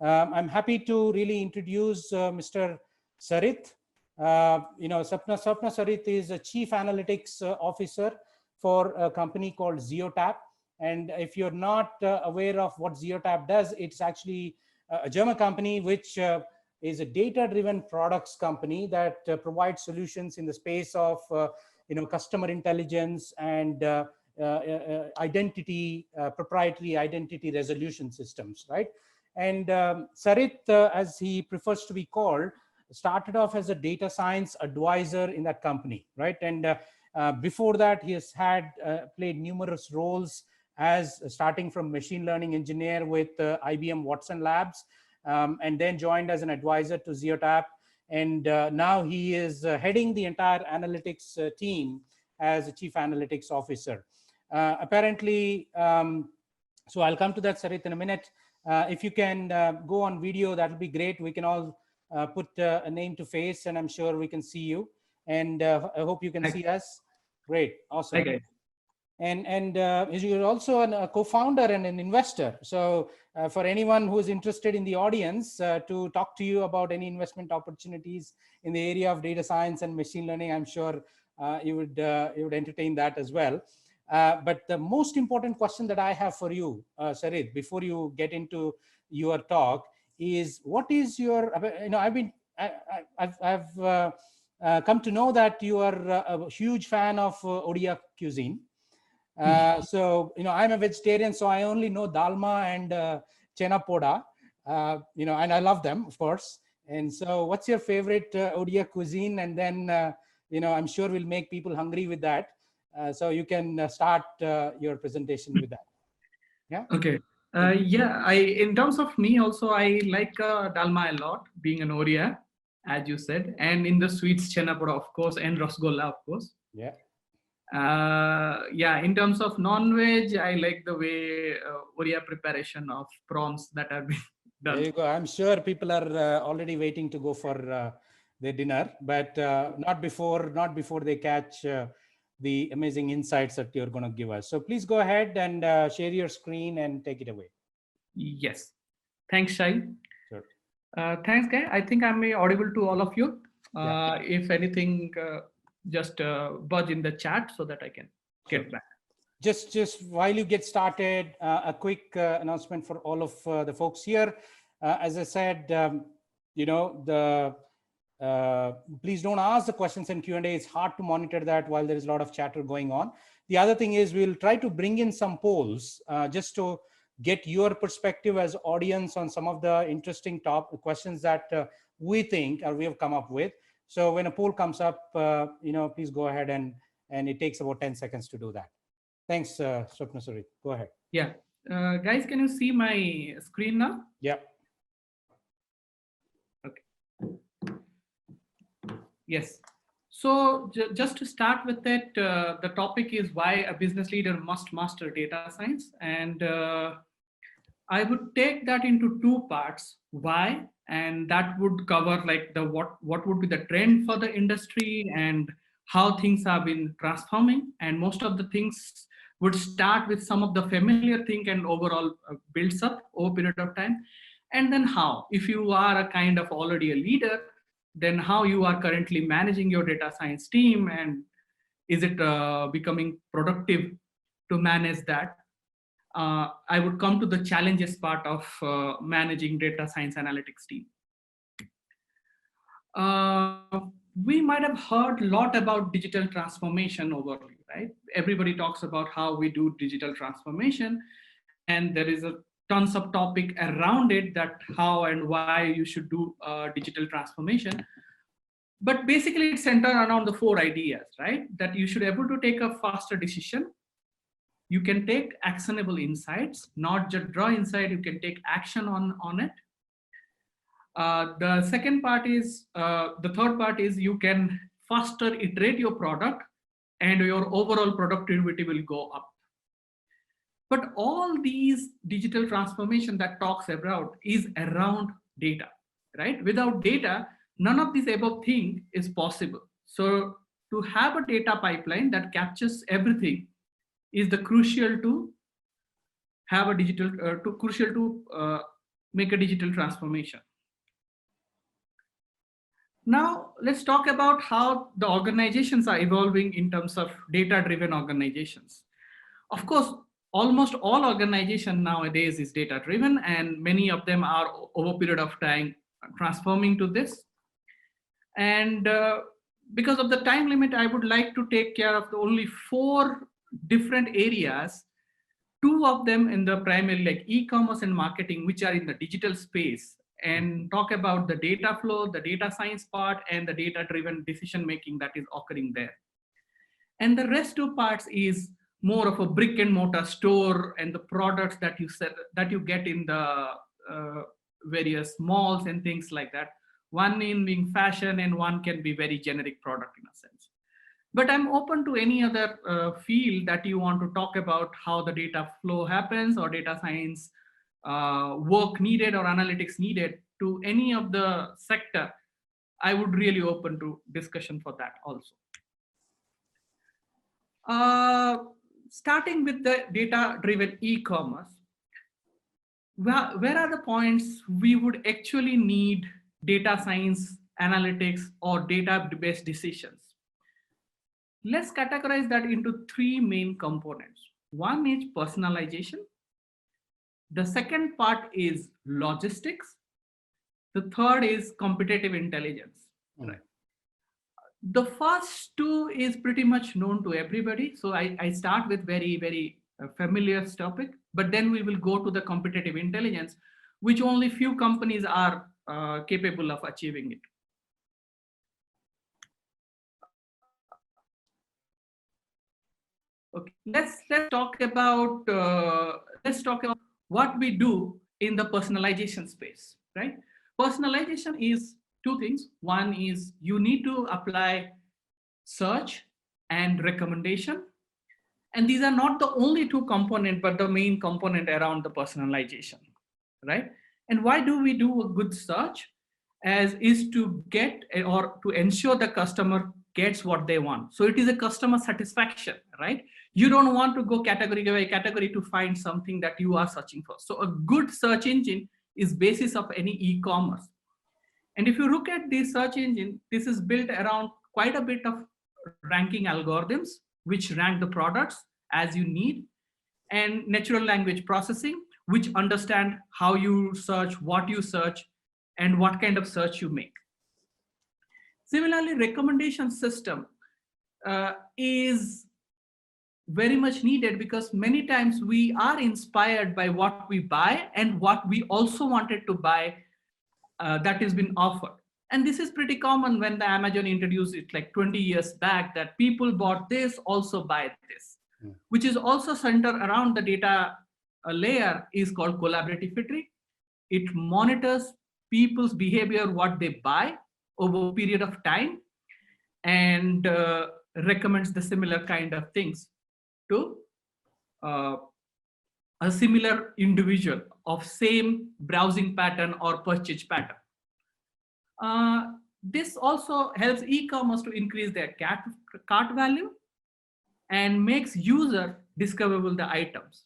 I'm happy to really introduce Mr. Sarith. Sapna Sarith is a Chief Analytics Officer for a company called Zeotap. And if you're not aware of what Zeotap does, it's actually a German company which is a data-driven products company that provides solutions in the space of customer intelligence and proprietary identity resolution systems, right? And Sarith, as he prefers to be called, started off as a data science advisor in that company, right? And before that, he has played numerous roles as starting from machine learning engineer with IBM Watson Labs, and then joined as an advisor to Zeotap. And now he is heading the entire analytics team as a chief analytics officer. Apparently, so I'll come to that, Sarith, in a minute. If you can go on video, that'll be great. We can all put a name to face, and I'm sure we can see you. And I hope you can see us. Great, awesome. Okay. And you're also a co-founder and an investor. So for anyone who is interested in the audience to talk to you about any investment opportunities in the area of data science and machine learning, I'm sure you would entertain that as well. But the most important question that I have for you, Sarith, before you get into your talk, is what is your, I've come to know that you are a huge fan of Odia cuisine. So, I'm a vegetarian, so I only know dalma and chena poda, and I love them, of course. And so what's your favorite Odia cuisine? And then, I'm sure we'll make people hungry with that. So you can start your presentation with that. Yeah. Okay. In terms of me also, I like dalma a lot, being an Odia, as you said, and in the sweets, chena poda, of course, and rasgulla, of course. Yeah. In terms of non-veg, I like the way Odia preparation of prawns that have been done. There you go. I'm sure people are already waiting to go for their dinner, but not before they catch the amazing insights that you're going to give us. So please go ahead and share your screen and take it away. Yes. Thanks, Shai. Sure. Thanks, Guy. I think I'm audible to all of you. Yeah. If anything, just budge in the chat so that I can get back. Just while you get started, a quick announcement for all of the folks here. As I said, please don't ask the questions in Q&A. It's hard to monitor that while there is a lot of chatter going on. The other thing is we'll try to bring in some polls just to get your perspective as audience on some of the interesting questions that we think or we have come up with. So when a poll comes up, please go ahead and it takes about 10 seconds to do that. Thanks, Swapna Sarith. Go ahead. Yeah. Guys, can you see my screen now? Yeah. Okay. Yes. So just to start with it, the topic is why a business leader must master data science. And I would take that into two parts. Why? And that would cover like what would be the trend for the industry and how things have been transforming. And most of the things would start with some of the familiar thing and overall builds up over a period of time. And then how, if you are a kind of already a leader, then how you are currently managing your data science team, and is it becoming productive to manage that? I would come to the challenges part of managing data science analytics team. We might have heard a lot about digital transformation overall, right? Everybody talks about how we do digital transformation, and there is tons of topic around it, that how and why you should do digital transformation. But basically it's centered around the 4 ideas, right? That you should be able to take a faster decision. You can take actionable insights, not just draw insight, you can take action on it. The second part is, the third part is you can faster iterate your product and your overall productivity will go up. But all these digital transformation that talks about is around data, right? Without data, none of these above thing is possible. So to have a data pipeline that captures everything is the crucial to have a digital, crucial to make a digital transformation. Now, let's talk about how the organizations are evolving in terms of data-driven organizations. Of course, almost all organizations nowadays is data-driven, and many of them are over a period of time transforming to this. And because of the time limit, I would like to take care of the only 4 different areas, 2 of them in the primarily like e-commerce and marketing, which are in the digital space, and talk about the data flow, the data science part, and the data-driven decision-making that is occurring there. And the rest 2 parts is more of a brick and mortar store and the products that you get in the various malls and things like that. One in being fashion and one can be very generic product in a sense. But I'm open to any other field that you want to talk about how the data flow happens or data science work needed or analytics needed to any of the sector. I would really open to discussion for that also. Starting with the data-driven e-commerce, where are the points we would actually need data science, analytics, or data-based decisions? Let's categorize that into 3 main components. One is personalization. The second part is logistics. The third is competitive intelligence. Right. The first 2 is pretty much known to everybody. So I start with very, very familiar topic, but then we will go to the competitive intelligence, which only few companies are capable of achieving it. Okay, let's talk about what we do in the personalization space, right? Personalization is 2 things. One is you need to apply search and recommendation. And these are not the only 2 components, but the main component around the personalization, right? And why do we do a good search? As is to get or to ensure the customer gets what they want. So it is a customer satisfaction, right? You don't want to go category by category to find something that you are searching for. So a good search engine is basis of any e-commerce. And if you look at this search engine, this is built around quite a bit of ranking algorithms, which rank the products as you need, and natural language processing, which understand how you search, what you search, and what kind of search you make. Similarly, recommendation system is very much needed because many times we are inspired by what we buy and what we also wanted to buy that has been offered. And this is pretty common when the Amazon introduced it like 20 years back, that people bought this, also buy this, which is also centered around the data layer is called collaborative filtering. It monitors people's behavior, what they buy over a period of time, and recommends the similar kind of things to a similar individual of same browsing pattern or purchase pattern. This also helps e-commerce to increase their cart value and makes user discoverable the items.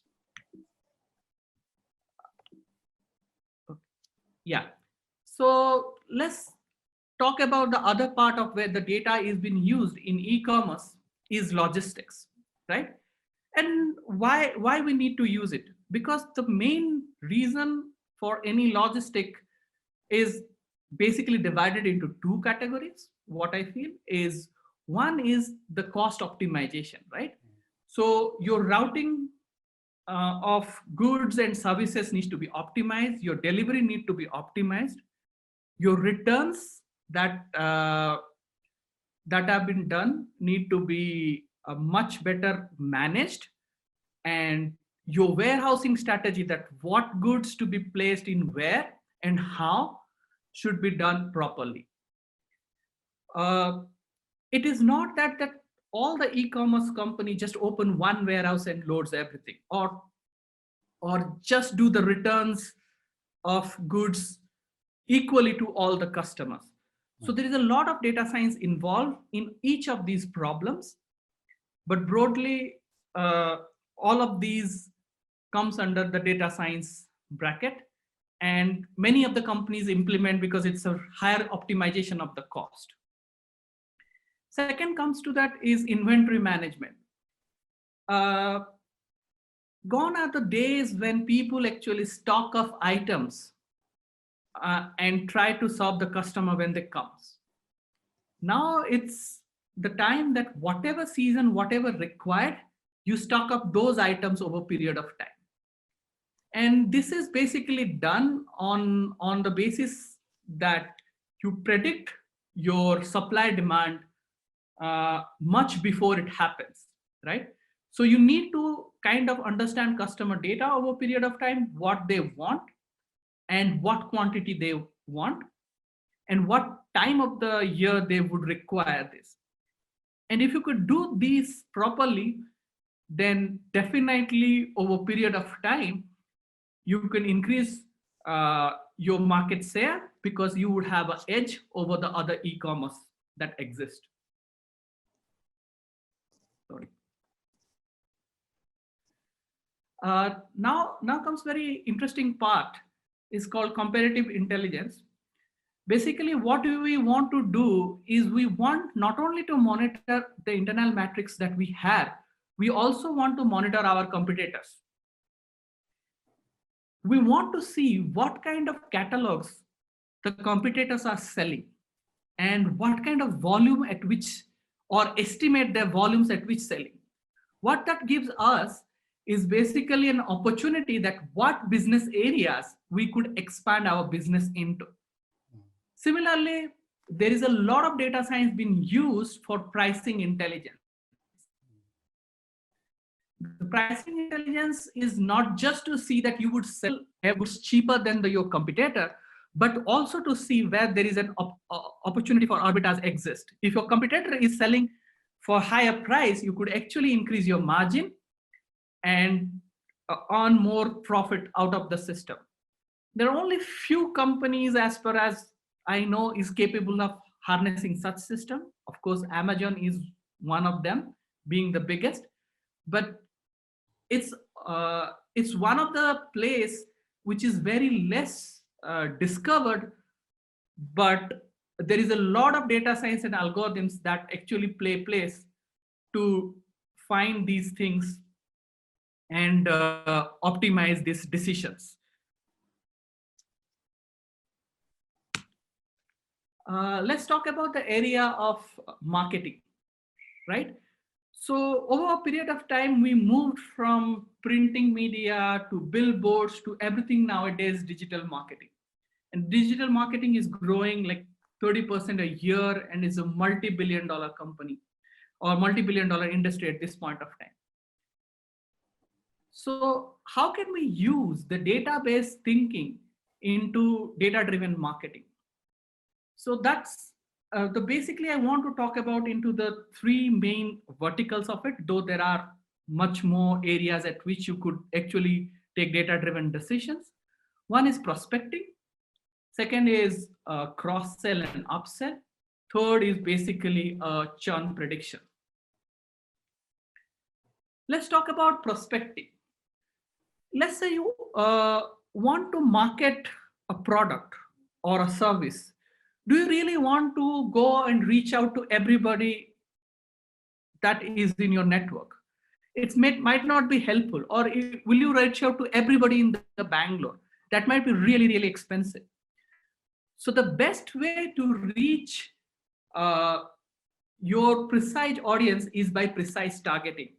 Yeah, so let's talk about the other part of where the data is being used in e-commerce is logistics, right? And why we need to use it? Because the main reason for any logistic is basically divided into 2 categories. What I feel is one is the cost optimization, right? So your routing of goods and services needs to be optimized. Your delivery need to be optimized. Your returns that have been done need to be much better managed, and your warehousing strategy, that what goods to be placed in where and how should be done properly. It is not that all the e-commerce company just open one warehouse and loads everything, or just do the returns of goods equally to all the customers. So there is a lot of data science involved in each of these problems, but broadly, all of these comes under the data science bracket. And many of the companies implement because it's a higher optimization of the cost. Second comes to that is inventory management. Gone are the days when people actually stock of items and try to serve the customer when they comes. Now it's the time that whatever season, whatever required, you stock up those items over a period of time. And this is basically done on the basis that you predict your supply demand much before it happens, right? So you need to kind of understand customer data over a period of time, what they want and what quantity they want and what time of the year they would require this. And if you could do these properly, then definitely over a period of time, you can increase your market share because you would have an edge over the other e-commerce that exist. Sorry. Now comes very interesting part. Is called comparative intelligence. Basically, what we want to do is we want not only to monitor the internal metrics that we have, we also want to monitor our competitors. We want to see what kind of catalogs the competitors are selling and what kind of volume at which, or estimate their volumes at which selling. What that gives us is basically an opportunity that what business areas we could expand our business into. Similarly, there is a lot of data science being used for pricing intelligence. The pricing intelligence is not just to see that you would sell goods cheaper than your competitor, but also to see where there is an opportunity for arbitrage exist. If your competitor is selling for higher price, you could actually increase your margin and earn more profit out of the system. There are only few companies, as far as I know, is capable of harnessing such system. Of course, Amazon is one of them, being the biggest, but it's one of the place which is very less discovered, but there is a lot of data science and algorithms that actually play place to find these things and optimize these decisions. Let's talk about the area of marketing, right? So over a period of time, we moved from printing media to billboards to everything nowadays digital marketing. And digital marketing is growing like 30% a year and is a multi-billion-dollar company or multi-billion-dollar industry at this point of time. So how can we use the database thinking into data-driven marketing? So that's basically I want to talk about into the three main verticals of it, though there are much more areas at which you could actually take data-driven decisions. One is prospecting. Second is cross-sell and upsell. Third is basically churn prediction. Let's talk about prospecting. Let's say you want to market a product or a service. Do you really want to go and reach out to everybody that is in your network? It might not be helpful. Or will you reach out to everybody in the Bangalore? That might be really, really expensive. So the best way to reach your precise audience is by precise targeting.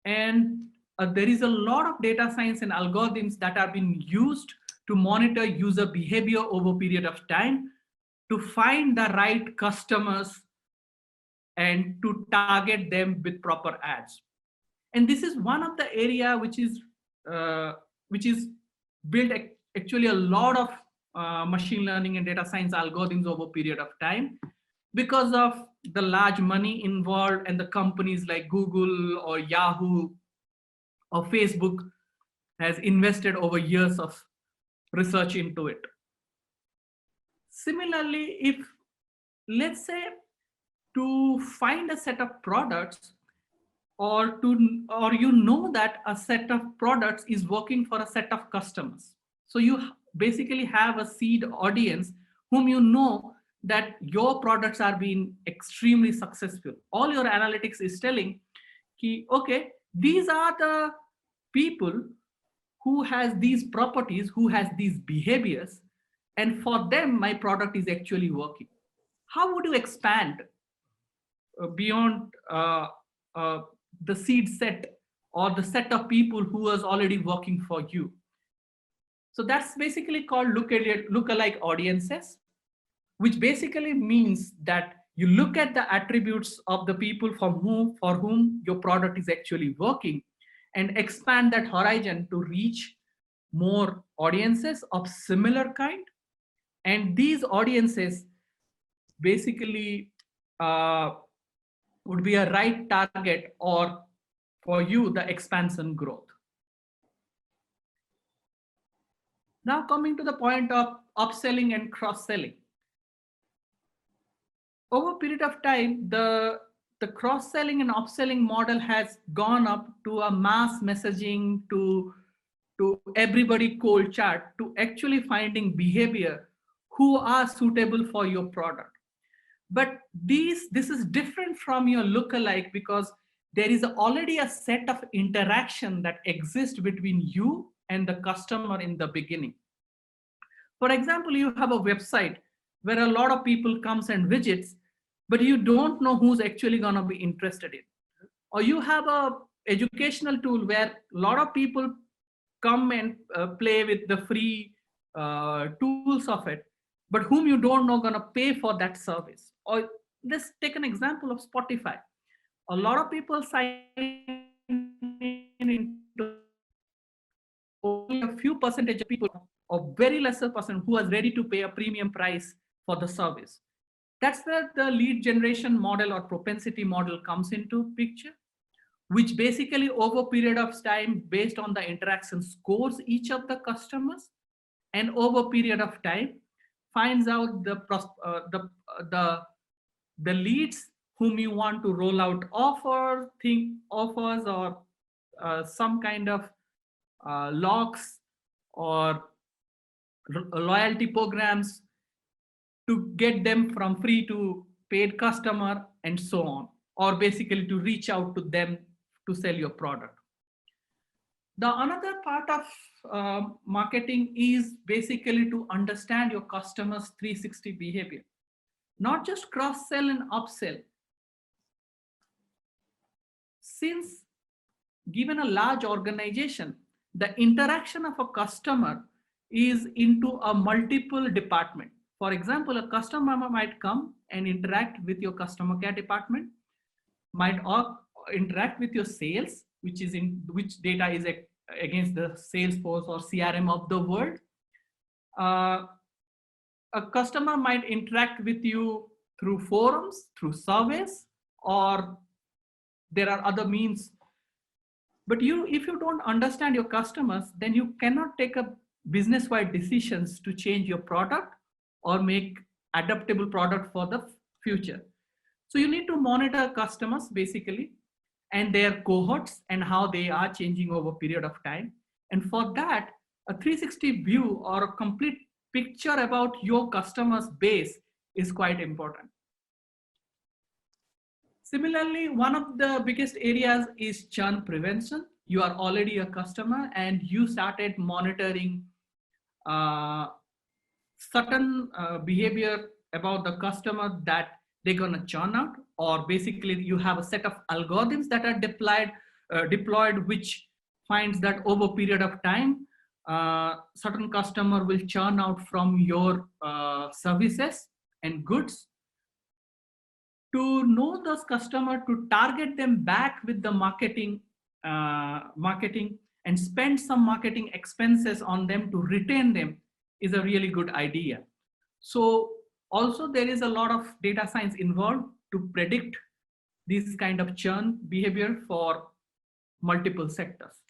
And there is a lot of data science and algorithms that are being used to monitor user behavior over a period of time to find the right customers and to target them with proper ads. And this is one of the area which is built actually a lot of machine learning and data science algorithms over a period of time because of the large money involved and the companies like Google or Yahoo or Facebook has invested over years of research into it. Similarly, if let's say to find a set of products or you know that a set of products is working for a set of customers. So you basically have a seed audience whom you know that your products are being extremely successful. All your analytics is telling ki, okay, these are the people who has these properties, who has these behaviors, and for them my product is actually working. How would you expand beyond the seed set or the set of people who was already working for you? So that's basically called lookalike audiences, which basically means that you look at the attributes of the people for whom your product is actually working and expand that horizon to reach more audiences of similar kind. And these audiences basically would be a right target or for you the expansion growth. Now coming to the point of upselling and cross-selling. Over a period of time, the cross-selling and upselling model has gone up to a mass messaging, to everybody cold chat, to actually finding behavior who are suitable for your product. But this is different from your lookalike because there is already a set of interaction that exists between you and the customer in the beginning. For example, you have a website where a lot of people comes and visits, but you don't know who's actually going to be interested in. Or you have a educational tool where a lot of people come and play with the free tools of it, but whom you don't know going to pay for that service. Or let's take an example of Spotify. A lot of people sign into only a few percentage of people, or very lesser person who is ready to pay a premium price for the service. That's where the lead generation model or propensity model comes into picture, which basically over a period of time, based on the interaction, scores each of the customers, and over a period of time finds out the leads whom you want to roll out offers or some kind of locks or loyalty programs to get them from free to paid customer and so on, or basically to reach out to them to sell your product. The another part of marketing is basically to understand your customers 360 behavior, not just cross sell and upsell. Since given a large organization, the interaction of a customer is into a multiple department. For example, a customer might come and interact with your customer care department, might interact with your sales, which data is against the Salesforce or CRM of the world. A customer might interact with you through forums, through surveys, or there are other means. But if you don't understand your customers, then you cannot take a business-wide decisions to change your product or make adaptable product for the future. So you need to monitor customers basically and their cohorts and how they are changing over a period of time. And for that, a 360 view or a complete picture about your customers base is quite important. Similarly, one of the biggest areas is churn prevention. You are already a customer and you started monitoring certain behavior about the customer that they're going to churn out, or basically you have a set of algorithms that are deployed which finds that over a period of time, certain customer will churn out from your services and goods. To know those customers, to target them back with the marketing and spend some marketing expenses on them to retain them is a really good idea. So also there is a lot of data science involved to predict this kind of churn behavior for multiple sectors.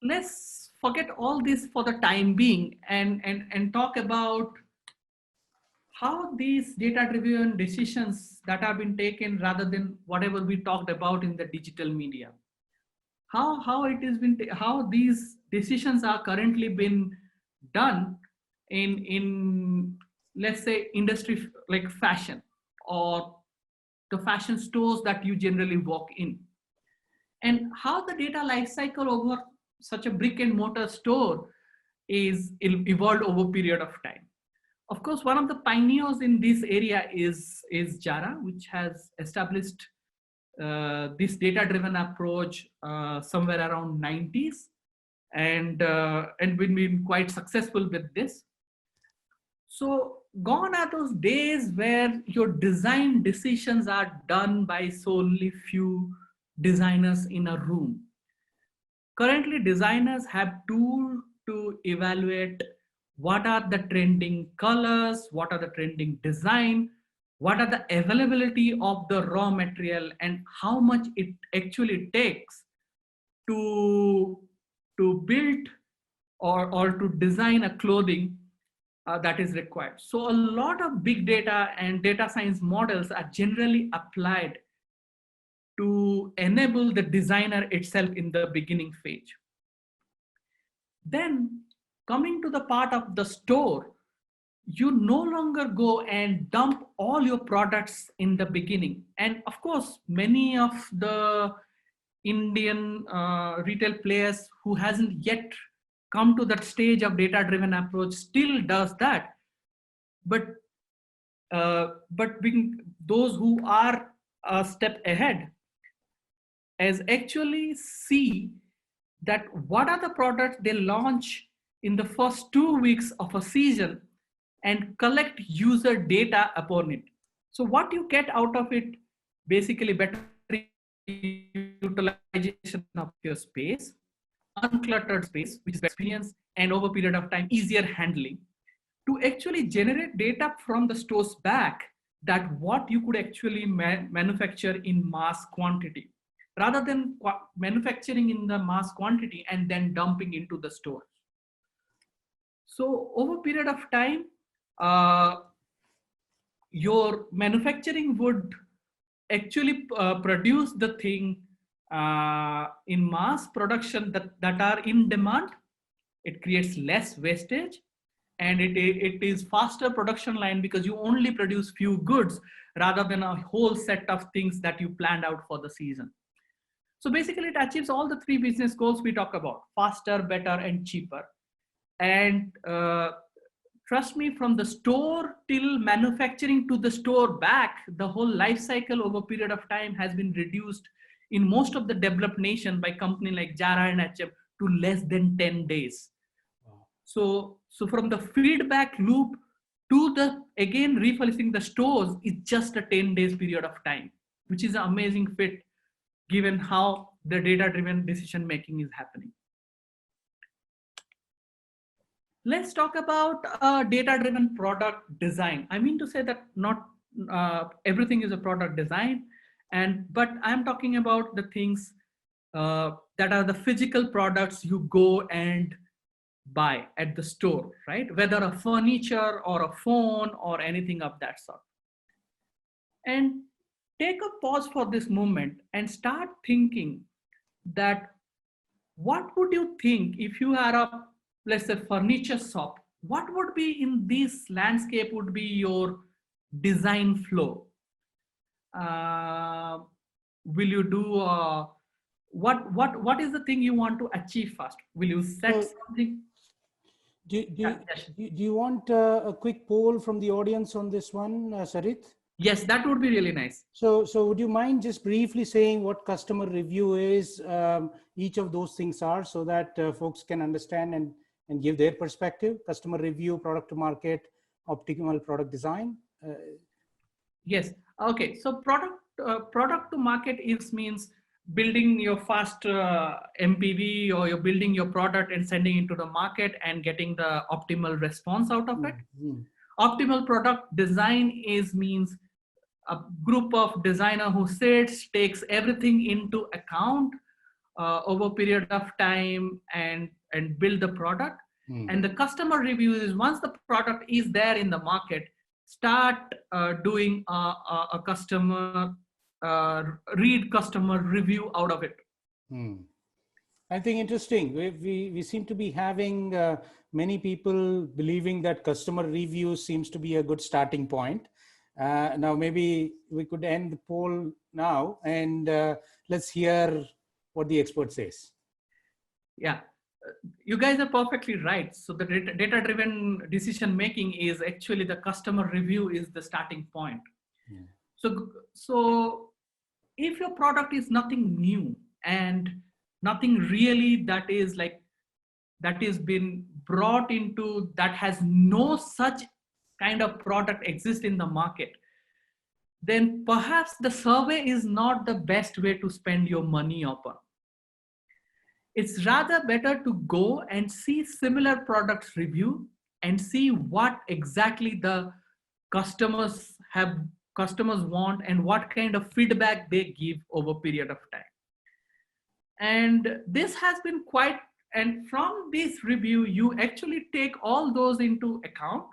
Let's forget all this for the time being and talk about how these data-driven decisions that have been taken rather than whatever we talked about in the digital media. how it has been, how these decisions are currently been done in let's say industry like fashion or the fashion stores that you generally walk in, and how the data lifecycle over such a brick and mortar store is evolved over period of time. Of course, one of the pioneers in this area is Jara, which has established this data-driven approach somewhere around 90s, and been quite successful with this. So gone are those days where your design decisions are done by solely few designers in a room. Currently, designers have tools to evaluate what are the trending colors, what are the trending design, what are the availability of the raw material, and how much it actually takes to build or to design a clothing that is required. So a lot of big data and data science models are generally applied to enable the designer itself in the beginning phase. Then coming to the part of the store, you no longer go and dump all your products in the beginning. And of course, many of the Indian retail players who hasn't yet come to that stage of data-driven approach still does that. But being those who are a step ahead as actually see that what are the products they launch in the first 2 weeks of a season and collect user data upon it. So what you get out of it, basically better utilization of your space, uncluttered space, which is experience, and over a period of time, easier handling to actually generate data from the stores back that what you could actually manufacture in mass quantity rather than manufacturing in the mass quantity and then dumping into the store. So over a period of time, your manufacturing would actually produce the thing in mass production that are in demand. It creates less wastage, and it is faster production line because you only produce few goods rather than a whole set of things that you planned out for the season. So basically it achieves all the 3 business goals we talk about: faster, better, and cheaper. And trust me, from the store till manufacturing to the store back, the whole life cycle over a period of time has been reduced in most of the developed nation by company like Jara and H&M to less than 10 days. Wow. So from the feedback loop to the again refurnishing the stores is just a 10 days period of time, which is an amazing fit given how the data-driven decision making is happening. Let's talk about data-driven product design. I mean to say that not everything is a product design, but I'm talking about the things that are the physical products you go and buy at the store, right? Whether a furniture or a phone or anything of that sort. And take a pause for this moment and start thinking that what would you think if you are a, let's say, furniture shop, what would be in this landscape would be your design flow? Will you do what is the thing you want to achieve first? Will you set something? Do you want a quick poll from the audience on this one, Sarit? Yes, that would be really nice. So would you mind just briefly saying what customer review is, each of those things are, so that folks can understand and give their perspective? Customer review, product to market, optimal product design. Yes. Okay. So product to market means building your fast MPV, or you're building your product and sending it to the market and getting the optimal response out of it. Mm-hmm. Optimal product design means a group of designer who sits, takes everything into account over a period of time and build the product. And the customer review is once the product is there in the market, start doing a customer read customer review out of it. I think interesting. We seem to be having many people believing that customer reviews seems to be a good starting point. Now, maybe we could end the poll now, and let's hear what the expert says. Yeah, you guys are perfectly right. So the data-driven decision making is actually the customer review is the starting point. Yeah. So if your product is nothing new and nothing really that is like that is been brought into that has no such kind of product exist in the market, then perhaps the survey is not the best way to spend your money upon. It's rather better to go and see similar products review and see what exactly the customers want and what kind of feedback they give over a period of time. And this has been quite, and from this review, you actually take all those into account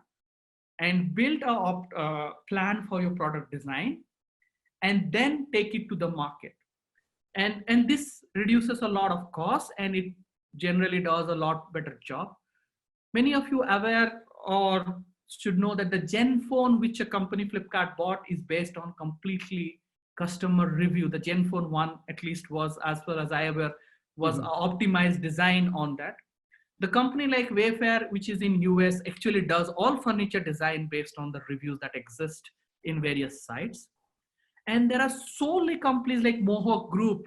and build a plan for your product design and then take it to the market. And this reduces a lot of costs and it generally does a lot better job. Many of you aware or should know that the Gen phone which a company Flipkart bought is based on completely customer review. The Gen phone 1 at least was, as far as I aware, was an optimized design on that. The company like Wayfair, which is in US, actually does all furniture design based on the reviews that exist in various sites. And there are solely companies like Mohawk Group,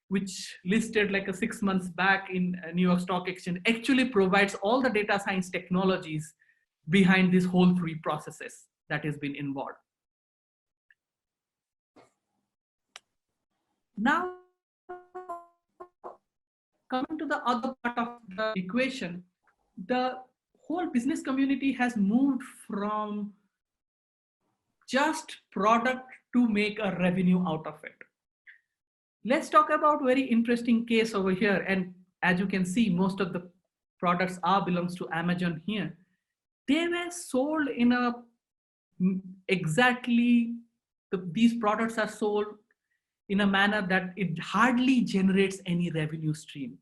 which listed like 6 months back in New York Stock Exchange, actually provides all the data science technologies behind these whole three processes that has been involved. Now, coming to the other part of the equation, the whole business community has moved from just product to make a revenue out of it. Let's talk about very interesting case over here. And as you can see, most of the products belongs to Amazon here. They were sold in a these products are sold in a manner that it hardly generates any revenue stream.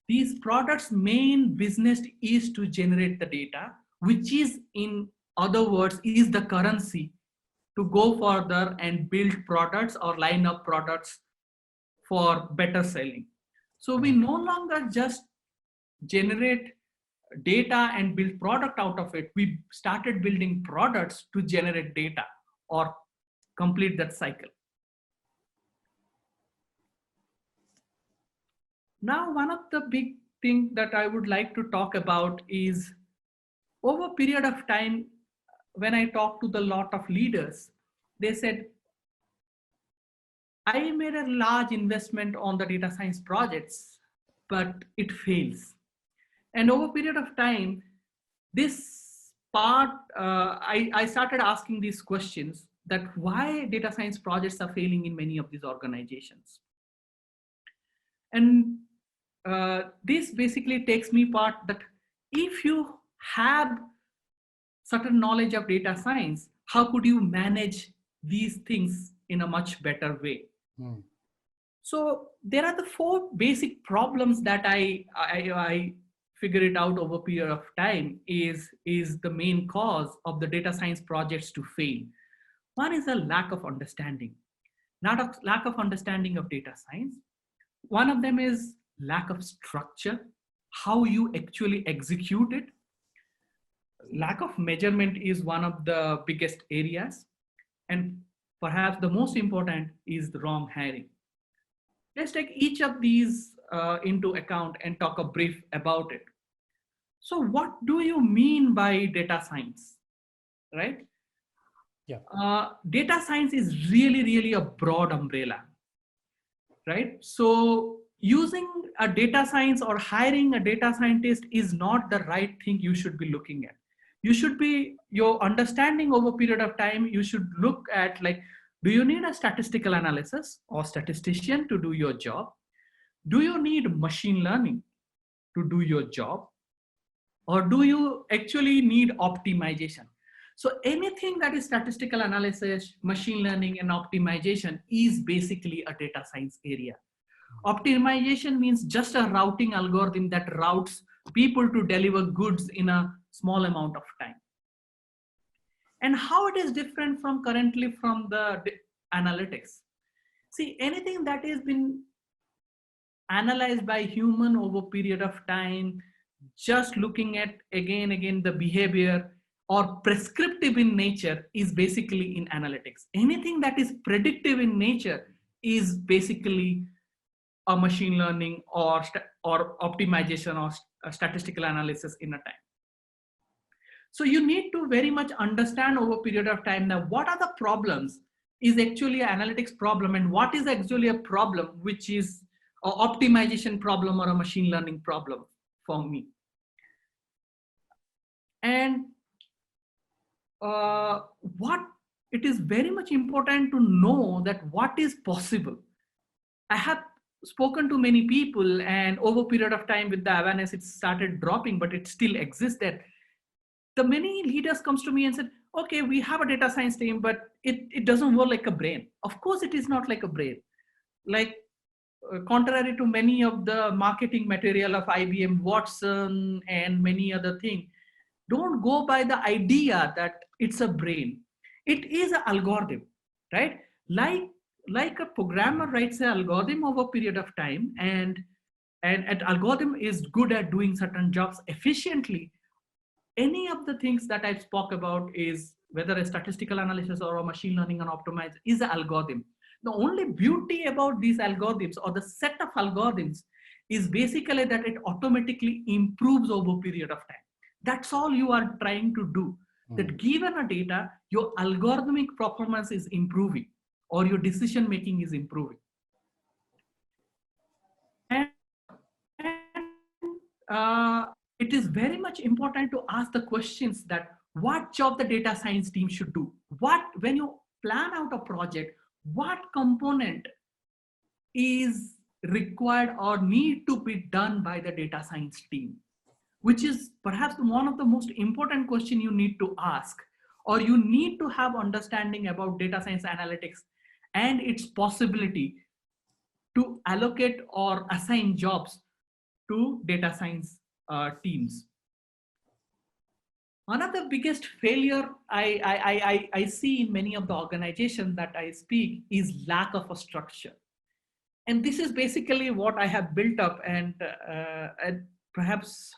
These products' main business is to generate the data, which is, in other words, is the currency to go further and build products or line up products for better selling. So we no longer just generate data and build product out of it. We started building products to generate data or complete that cycle. Now, one of the big things that I would like to talk about is over a period of time, when I talked to the lot of leaders, they said, I made a large investment on the data science projects, but it fails. And over a period of time, this part, I started asking these questions that why data science projects are failing in many of these organizations. And this basically takes me part that if you have certain knowledge of data science, how could you manage these things in a much better way? So there are the 4 basic problems that I figure it out over a period of time is the main cause of the data science projects to fail. One is a lack of understanding, lack of understanding of data science. One of them is lack of structure, how you actually execute it. Lack of measurement is one of the biggest areas. And perhaps the most important is the wrong hiring. Let's take each of these into account and talk a brief about it. So what do you mean by data science, right? Yeah. Data science is really a broad umbrella, right? So using a data science or hiring a data scientist is not the right thing you should be looking at. You should be, your understanding over a period of time, you should look at like, do you need a statistical analysis or statistician to do your job? Do you need machine learning to do your job? Or do you actually need optimization? So anything that is statistical analysis, machine learning, and optimization is basically a data science area. Optimization means just a routing algorithm that routes people to deliver goods in a small amount of time. And how it is different from currently from the analytics. See, anything that has been analyzed by human over a period of time, just looking at again the behavior or prescriptive in nature is basically in analytics. Anything that is predictive in nature is basically a machine learning or optimization or statistical analysis in a time. So you need to very much understand over a period of time that what are the problems is actually an analytics problem and what is actually a problem which is an optimization problem or a machine learning problem for me. And what it is very much important to know that what is possible. I have spoken to many people, and over a period of time with the awareness, it started dropping, but it still exists. That the many leaders comes to me and said, okay, we have a data science team, but it doesn't work like a brain. Of course, it is not like a brain. Like contrary to many of the marketing material of IBM Watson and many other things, don't go by the idea that it's a brain. It is an algorithm, right? Like a programmer writes an algorithm over a period of time, and an algorithm is good at doing certain jobs efficiently. Any of the things that I spoke about is whether a statistical analysis or a machine learning and optimize is an algorithm. The only beauty about these algorithms or the set of algorithms is basically that it automatically improves over a period of time. That's all you are trying to do. That given a data, your algorithmic performance is improving or your decision making is improving. And it is very much important to ask the questions that what job the data science team should do. When you plan out a project, what component is required or need to be done by the data science team, which is perhaps one of the most important question you need to ask, or you need to have understanding about data science analytics and its possibility to allocate or assign jobs to data science teams. One of the biggest failure I see in many of the organizations that I speak is lack of a structure. And this is basically what I have built up, and perhaps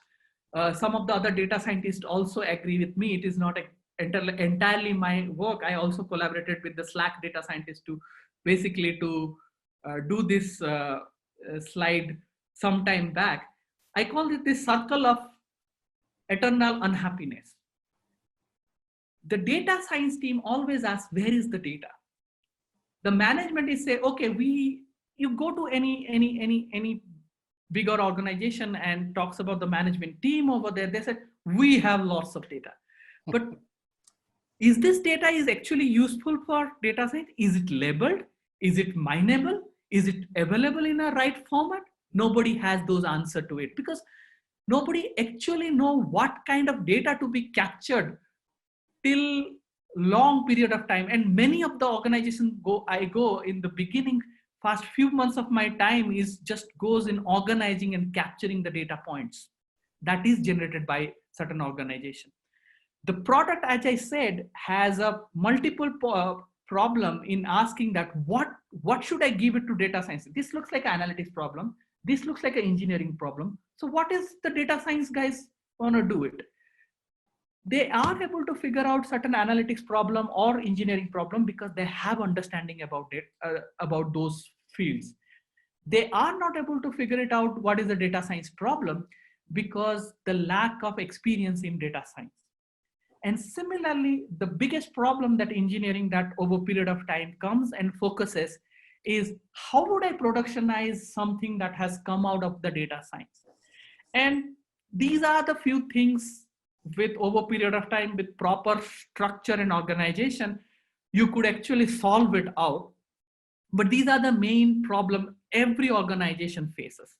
some of the other data scientists also agree with me. It is not entirely my work. I also collaborated with the Slack data scientists to basically to do this slide some time back. I call it this circle of eternal unhappiness. The data science team always asks, where is the data? The management is say, okay, you go to any bigger organization and talks about the management team over there. They said, we have lots of data. But is this data is actually useful for data science? Is it labeled? Is it mineable? Is it available in a right format? Nobody has those answers to it because nobody actually know what kind of data to be captured till long period of time. And many of the organizations I go in the beginning, first few months of my time is just goes in organizing and capturing the data points that is generated by certain organization. The product, as I said, has a multiple problem in asking that what should I give it to data science? This looks like an analytics problem. This looks like an engineering problem. So what is the data science guys want to do it? They are able to figure out certain analytics problem or engineering problem because they have understanding about it, about those fields. They are not able to figure it out what is the data science problem because the lack of experience in data science. And similarly, the biggest problem that engineering that over a period of time comes and focuses is how would I productionize something that has come out of the data science? And these are the few things with over a period of time with proper structure and organization, you could actually solve it out. But these are the main problem every organization faces.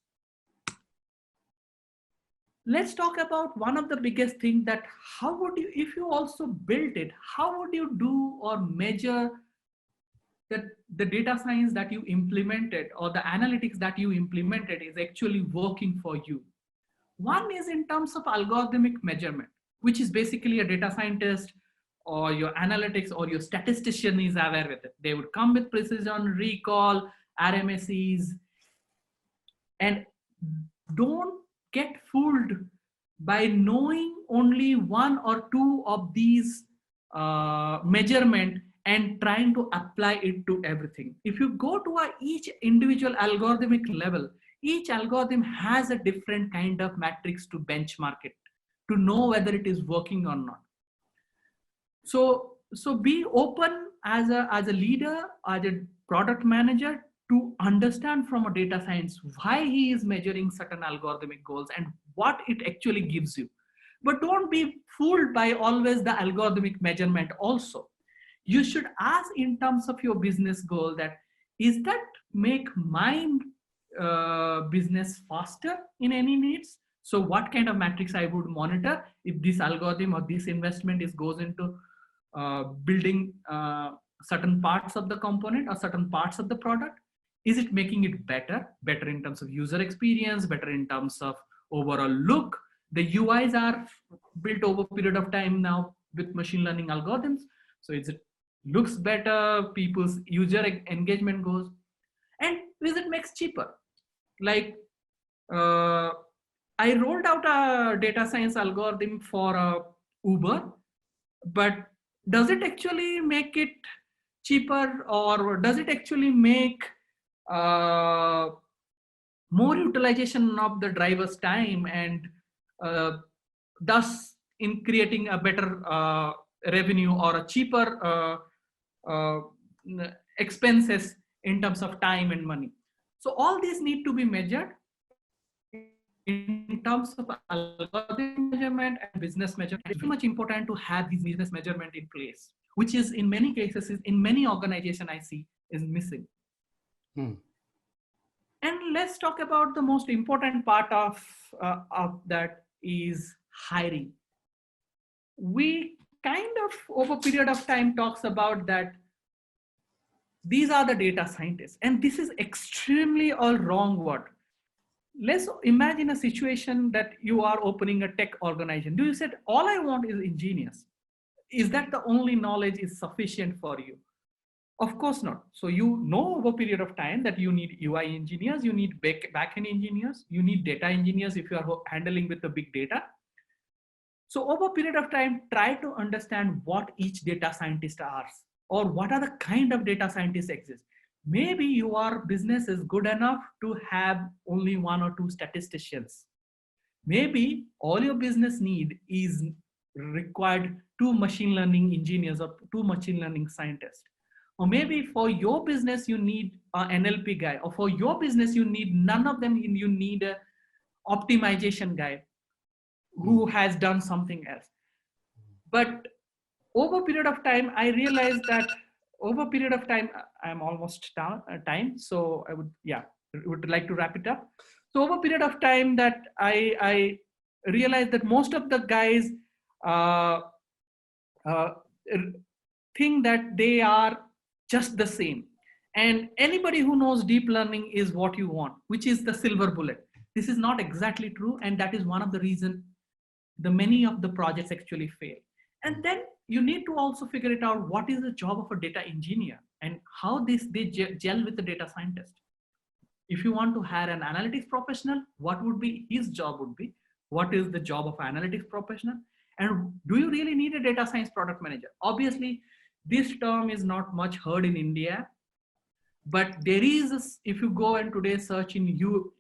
Let's talk about one of the biggest things that how would you, if you also built it, how would you do or measure that the data science that you implemented or the analytics that you implemented is actually working for you. One is in terms of algorithmic measurement, which is basically a data scientist or your analytics or your statistician is aware with it. They would come with precision, recall, RMSEs, and don't get fooled by knowing only one or two of these measurement and trying to apply it to everything. If you go to each individual algorithmic level, each algorithm has a different kind of matrix to benchmark it, to know whether it is working or not. So be open as a leader, as a product manager, to understand from a data science why he is measuring certain algorithmic goals and what it actually gives you. But don't be fooled by always the algorithmic measurement also. You should ask in terms of your business goal that, is that make my business faster in any needs? So what kind of metrics I would monitor if this algorithm or this investment goes into building certain parts of the component or certain parts of the product? Is it making it better in terms of user experience, better in terms of overall look? The UIs are built over a period of time now with machine learning algorithms. So it looks better, people's user engagement goes, and is it makes cheaper? Like I rolled out a data science algorithm for Uber, but does it actually make it cheaper, or does it actually make more utilization of the driver's time and thus in creating a better revenue or a cheaper expenses in terms of time and money? So all these need to be measured in terms of algorithm measurement and business measurement. It's very much important to have these business measurement in place, which is in many cases, in many organizations I see is missing. And let's talk about the most important part of that is hiring. We kind of over a period of time talks about that these are the data scientists, and this is extremely all wrong word. Let's imagine a situation that you are opening a tech organization. Do you said all I want is engineers? Is that the only knowledge is sufficient for you? Of course not. So you know over a period of time that you need UI engineers, you need backend engineers, you need data engineers if you are handling with the big data. So over a period of time, try to understand what each data scientist are, or what are the kind of data scientists exist. Maybe your business is good enough to have only one or two statisticians. Maybe all your business need is required 2 machine learning engineers or 2 machine learning scientists. Or maybe for your business, you need an NLP guy, or for your business, you need none of them. You need an optimization guy who has done something else. But over a period of time, I realized that over a period of time, I'm almost time. So I would like to wrap it up. So over a period of time that I realized that most of the guys think that they are just the same. And anybody who knows deep learning is what you want, which is the silver bullet. This is not exactly true. And that is one of the reasons many of the projects actually fail. And then you need to also figure it out, what is the job of a data engineer and how they gel with the data scientist. If you want to hire an analytics professional, what would be his job would be? What is the job of analytics professional? And do you really need a data science product manager? Obviously, this term is not much heard in India, but there is, if you go and today search in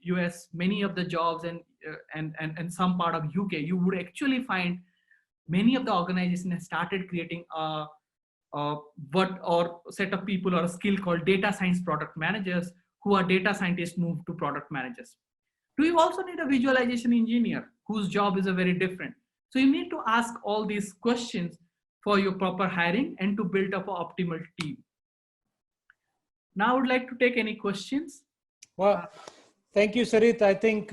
US, many of the jobs and some part of UK, you would actually find many of the organizations have started creating a set of people or a skill called data science product managers, who are data scientists moved to product managers. Do you also need a visualization engineer whose job is a very different? So you need to ask all these questions for your proper hiring and to build up an optimal team. Now I would like to take any questions. Well, thank you, Sarit. I think,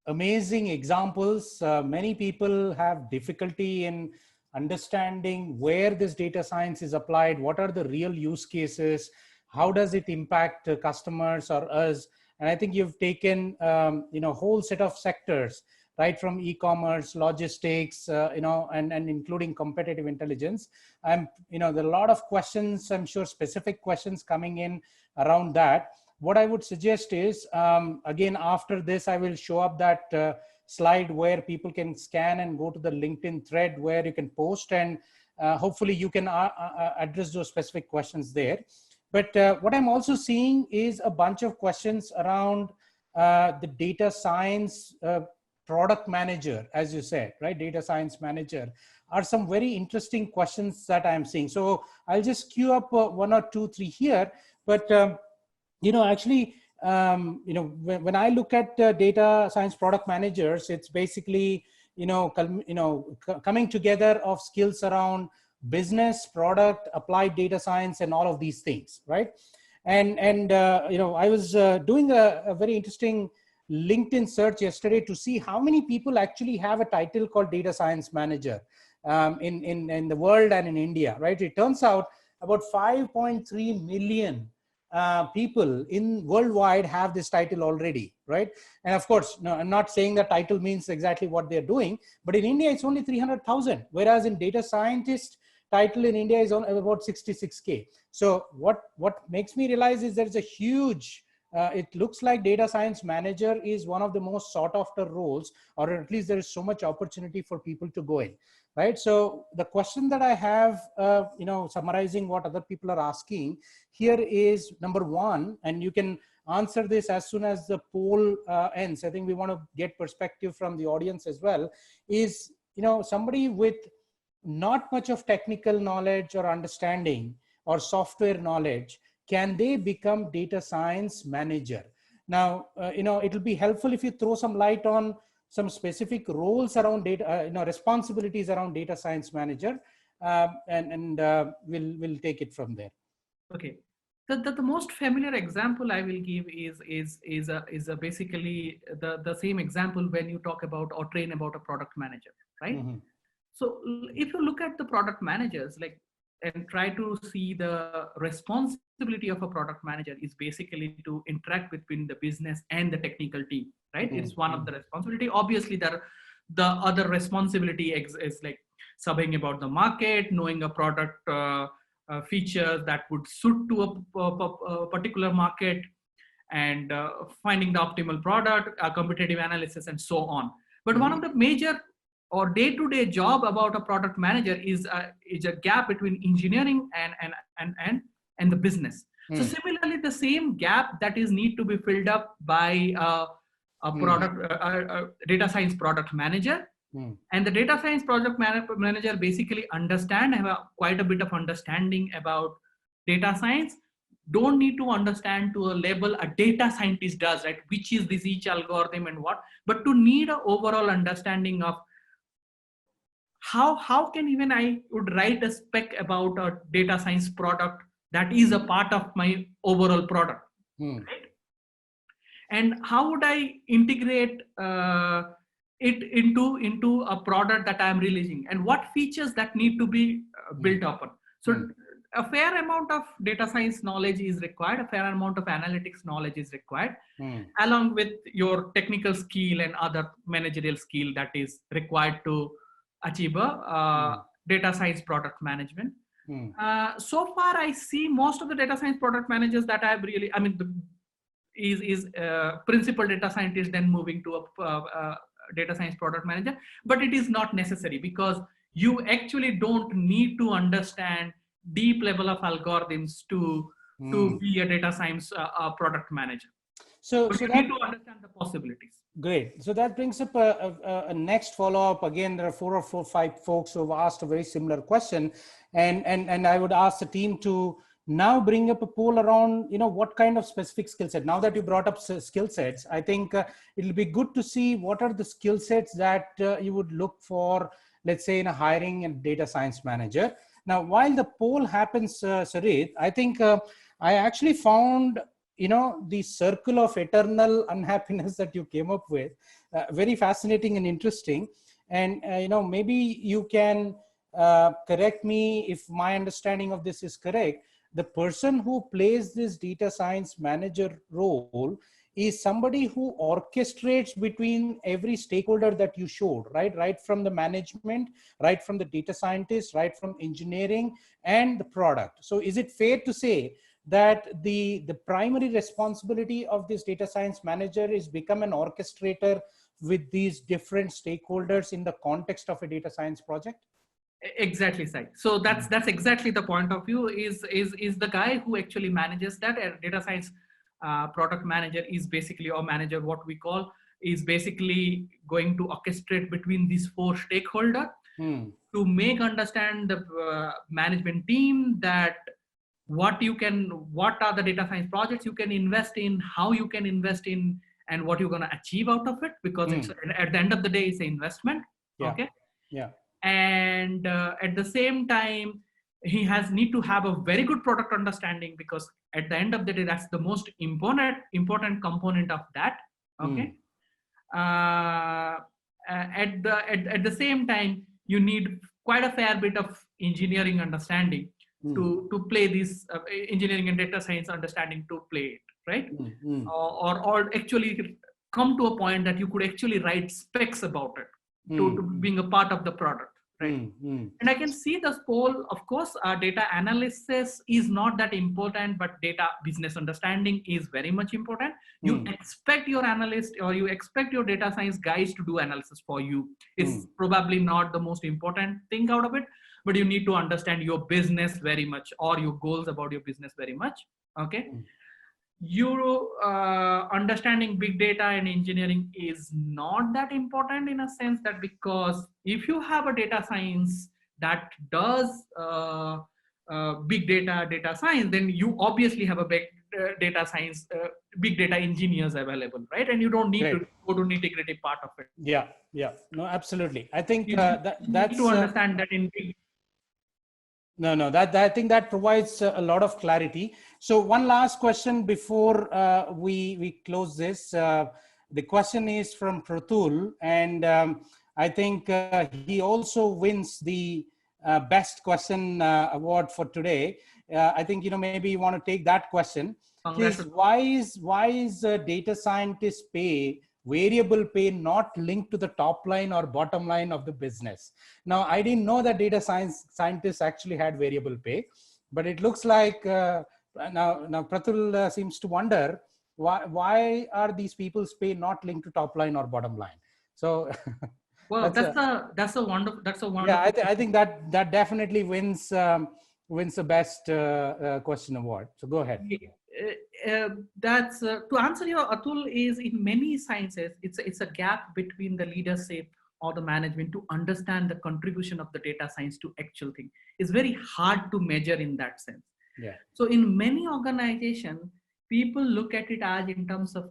amazing examples. Many people have difficulty in understanding where this data science is applied, what are the real use cases, how does it impact customers or us. And I think you've taken, a whole set of sectors, right from e-commerce, logistics, and including competitive intelligence. There are a lot of questions, I'm sure specific questions coming in around that. What I would suggest is, again, after this, I will show up that slide where people can scan and go to the LinkedIn thread where you can post, and hopefully you can address those specific questions there. But what I'm also seeing is a bunch of questions around the data science product manager, as you said, right? Data science manager are some very interesting questions that I'm seeing. So I'll just queue up one or two, three here. But, actually, when I look at data science product managers, it's basically, coming together of skills around business, product, applied data science, and all of these things, right? And I was doing a very interesting LinkedIn search yesterday to see how many people actually have a title called data science manager in the world and in India, right? It turns out about 5.3 million people in worldwide have this title already, right? And of course, no, I'm not saying that title means exactly what they're doing, but in India, it's only 300,000, whereas in data scientist title in India is on about 66K. So what makes me realize is there's a huge, it looks like data science manager is one of the most sought after roles, or at least there is so much opportunity for people to go in, right? So the question that I have, summarizing what other people are asking here is number one, and you can answer this as soon as the poll ends. I think we want to get perspective from the audience as well, is, somebody with not much of technical knowledge or understanding or software knowledge, can they become data science manager? Now, it'll be helpful if you throw some light on some specific roles around data, responsibilities around data science manager, and we'll take it from there. Okay. The most familiar example I will give is basically the same example when you talk about or train about a product manager, right? Mm-hmm. So if you look at the product managers, and try to see the responsibility of a product manager is basically to interact between the business and the technical team, right? Mm-hmm. It's one of the responsibility. Obviously, the other responsibility is like subbing about the market, knowing a product features that would suit to a particular market, and finding the optimal product, competitive analysis, and so on. But one of the major or day-to-day job about a product manager is a gap between engineering and the business. So similarly, the same gap that is need to be filled up by a data science product manager. And the data science project manager basically have quite a bit of understanding about data science. Don't need to understand to a level a data scientist does, right? Which is this each algorithm and what, but to need an overall understanding of how can even I would write a spec about a data science product that is a part of my overall product, right? And how would I integrate it into a product that I'm releasing, and what features that need to be built upon. So a fair amount of data science knowledge is required, a fair amount of analytics knowledge is required, along with your technical skill and other managerial skill that is required to achieve a data science product management. So far, I see most of the data science product managers that I've really, is principal data scientist, then moving to a data science product manager, but it is not necessary because you actually don't need to understand deep level of algorithms to be a data science product manager. So you need to understand the possibilities. Great. So that brings up a next follow-up. Again, there are 4 or 5 folks who have asked a very similar question, and I would ask the team to now bring up a poll around, what kind of specific skill set. Now that you brought up skill sets, I think it'll be good to see what are the skill sets that you would look for, let's say, in a hiring and data science manager. Now, while the poll happens, Sarit, I think I actually found, the circle of eternal unhappiness that you came up with, very fascinating and interesting. And, maybe you can correct me if my understanding of this is correct, the person who plays this data science manager role is somebody who orchestrates between every stakeholder that you showed, right? Right from the management, right from the data scientists, right from engineering and the product. So is it fair to say that the primary responsibility of this data science manager is become an orchestrator with these different stakeholders in the context of a data science project? Exactly, Sai. So that's exactly the point of view. Is the guy who actually manages that. A data science product manager is basically, or manager, what we call, is basically going to orchestrate between these four stakeholders to make understand the management team that what are the data science projects you can invest in, how you can invest in, and what you're going to achieve out of it, because it's at the end of the day, it's an investment. Yeah. Okay. Yeah. And at the same time, he has need to have a very good product understanding, because at the end of the day, that's the most important component of that. Okay. At the same time, you need quite a fair bit of engineering understanding to play this engineering and data science understanding to play it, right? Or actually come to a point that you could actually write specs about it to being a part of the product, right? And I can see the whole, of course, data analysis is not that important, but data business understanding is very much important. You expect your analyst or you expect your data science guys to do analysis for you. It's probably not the most important thing out of it, but you need to understand your business very much, or your goals about your business very much. Okay. You understanding big data and engineering is not that important, in a sense that, because if you have a data science that does big data science, then you obviously have a big data science, big data engineers available, right? And you don't need to go to nitty-gritty part of it. Yeah, yeah, no, absolutely. I think you that's need to understand that in big. No, that I think that provides a lot of clarity. So one last question before we close this. The question is from Pratul, and I think he also wins the best question award for today. I think, maybe you want to take that question. Is why is data scientist pay, variable pay, not linked to the top line or bottom line of the business? Now, I didn't know that data scientists actually had variable pay, but it looks like now Pratul seems to wonder why are these people's pay not linked to top line or bottom line? So, well, that's a wonderful. Yeah, I think that definitely wins the best question award. So go ahead. That's to answer your, Atul, is in many sciences, it's a gap between the leadership or the management to understand the contribution of the data science to actual thing. It's very hard to measure in that sense. Yeah. So in many organizations, people look at it as in terms of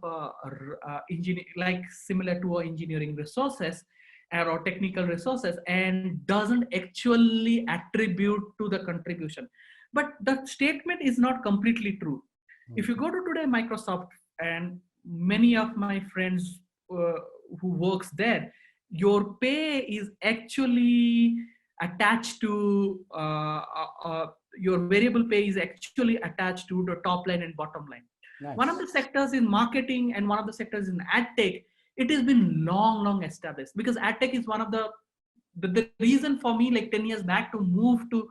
engineer, like similar to engineering resources or technical resources, and doesn't actually attribute to the contribution. But the statement is not completely true. If you go to today Microsoft, and many of my friends who works there, your pay is actually attached to your variable pay is actually attached to the top line and bottom line. Nice. One of the sectors in marketing and one of the sectors in ad tech, it has been long established, because ad tech is one of the reason for me, like 10 years back, to move to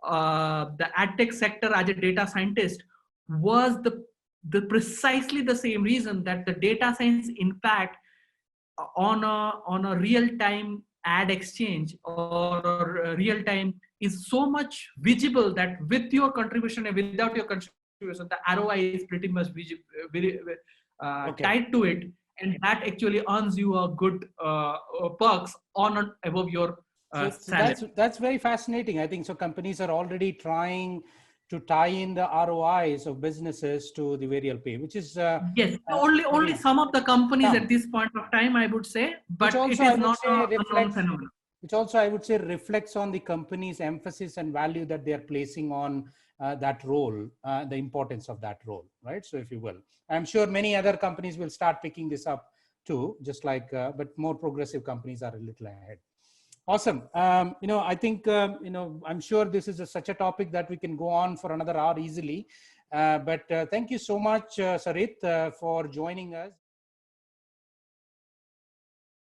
the ad tech sector as a data scientist was the precisely the same reason, that the data science impact on a real-time ad exchange or real time is so much visible that with your contribution and without your contribution, the ROI is pretty much tied to it, and that actually earns you a good perks on and above your salary. That's very fascinating. I think so. Companies are already trying to tie in the ROIs of businesses to the variable pay, which is yes, only some of the companies at this point of time, I would say, but it is not a known phenomenon. Which also, I would say, reflects on the company's emphasis and value that they are placing on that role, the importance of that role, right? So, if you will, I'm sure many other companies will start picking this up too, just like, but more progressive companies are a little ahead. Awesome. I think, I'm sure this is such a topic that we can go on for another hour easily. But thank you so much, Sarit, for joining us.